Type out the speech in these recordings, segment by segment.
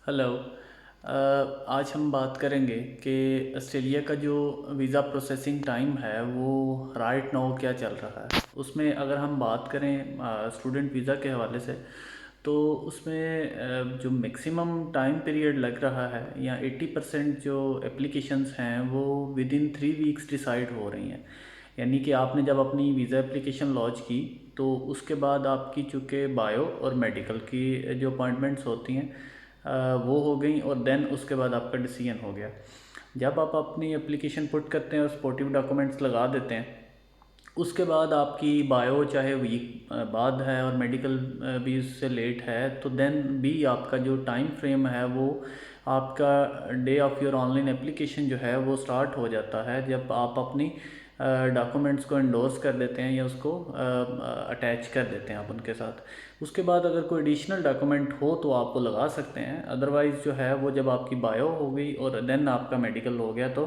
Hello. आज हम बात करेंगे कि ऑस्ट्रेलिया का जो वीज़ा प्रोसेसिंग टाइम है वो राइट नाउ क्या चल रहा है। उसमें अगर हम बात करें स्टूडेंट वीज़ा के हवाले से, तो उसमें जो मैक्सिमम टाइम पीरियड लग रहा है या 80% जो एप्लीकेशंस हैं वो विद इन 3 वीक्स डिसाइड हो रही हैं। यानी कि आपने जब अपनी वीज़ा एप्लीकेशन लॉन्च की तो उसके बाद आपकी चूँकि बायो और मेडिकल की जो अपॉइंटमेंट्स होती हैं वो हो गई और देन उसके बाद आपका डिसीजन हो गया। जब आप अपनी एप्लीकेशन पुट करते हैं और सपोर्टिव डॉक्यूमेंट्स लगा देते हैं, उसके बाद आपकी बायो चाहे वीक बाद है और मेडिकल भी उससे लेट है, तो देन भी आपका जो टाइम फ्रेम है वो आपका day of your online application जो है वो स्टार्ट हो जाता है जब आप अपनी डॉक्यूमेंट्स को एंडोर्स कर देते हैं या उसको अटैच कर देते हैं आप उनके साथ। उसके बाद अगर कोई एडिशनल डॉक्यूमेंट हो तो आप वो लगा सकते हैं, अदरवाइज़ जो है वो जब आपकी बायो हो गई और देन आपका मेडिकल हो गया तो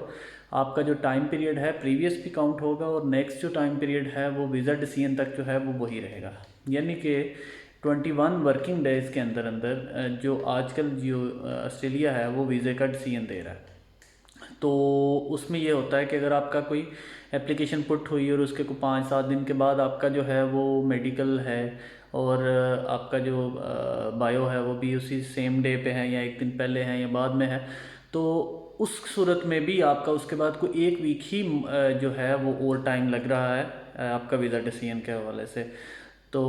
आपका जो टाइम पीरियड है प्रीवियस भी काउंट होगा और नेक्स्ट जो टाइम पीरियड है वो वीज़ा डिसीजन तक जो है वो वही रहेगा। यानी कि 21 वर्किंग डेज़ के अंदर अंदर जो आजकल जो ऑस्ट्रेलिया है वो वीज़े का डिसीजन दे रहा है। तो उसमें ये होता है कि अगर आपका कोई एप्लीकेशन पुट हुई और उसके को 5-7 दिन के बाद आपका जो है वो मेडिकल है और आपका जो बायो है वो भी उसी सेम डे पे है या एक दिन पहले है या बाद में है, तो उस सूरत में भी आपका उसके बाद कोई 1 वीक ही जो है वो और टाइम लग रहा है आपका वीज़ा डिसीजन के हवाले से। तो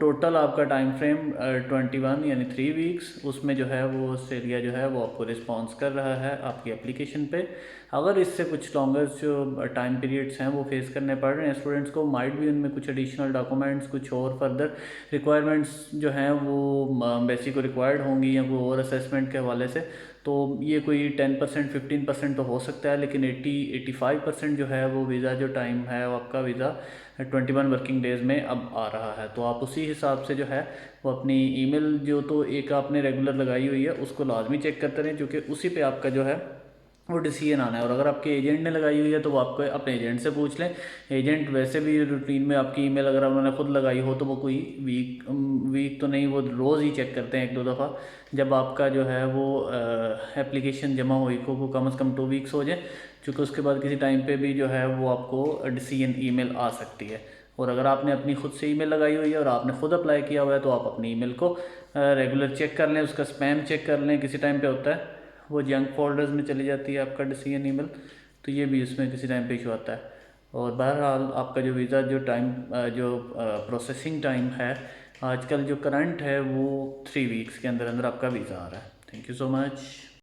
टोटल आपका टाइम फ्रेम 21 यानी 3 वीक्स, उसमें जो है वो ऑस्ट्रेलिया जो है वो आपको रिस्पॉन्स कर रहा है आपकी एप्लीकेशन पे। अगर इससे कुछ लॉन्गर जो टाइम पीरियड्स हैं वो फेस करने पड़ रहे हैं स्टूडेंट्स को, माइट भी उनमें कुछ एडिशनल डॉक्यूमेंट्स कुछ और फर्दर रिक्वायरमेंट्स जो हैं वो बेसिक रिक्वायर्ड होंगी या कोई और असेसमेंट के हवाले से, तो ये कोई 10% 15% तो हो सकता है, लेकिन 80-85% जो है वो वीज़ा जो टाइम है वो आपका वीज़ा 21 वर्किंग डेज़ में अब आ रहा है। तो आप उसी हिसाब से जो है वो अपनी ईमेल जो तो एक आपने रेगुलर लगाई हुई है उसको लाजमी चेक करते रहें, क्योंकि उसी पे आपका जो है वो डिसीजन आना है। और अगर आपके एजेंट ने लगाई हुई है तो वो आपको अपने एजेंट से पूछ लें। एजेंट वैसे भी रूटीन में आपकी ईमेल अगर उन्होंने खुद लगाई हो तो वो कोई वीक तो नहीं, वो रोज़ ही चेक करते हैं 1-2 दफ़ा, जब आपका जो है वो एप्लीकेशन जमा हुई को कम से कम 2 वीक्स हो जाए, क्योंकि उसके बाद किसी टाइम पे भी जो है वो आपको डिसीजन ईमेल आ सकती है। और अगर आपने अपनी खुद से ईमेल लगाई हुई है और आपने खुद अप्लाई किया हुआ है तो आप अपनी ईमेल को रेगुलर चेक कर लें, उसका स्पैम चेक कर लें, किसी टाइम पे होता है वो जंक फोल्डर्स में चली जाती है आपका डिसीजन ईमेल, तो ये भी उसमें किसी टाइम पे इशू आता है। और बहरहाल आपका जो वीज़ा जो टाइम जो प्रोसेसिंग टाइम है आजकल जो करंट है वो 3 वीक्स के अंदर अंदर आपका वीज़ा आ रहा है। Thank you so much.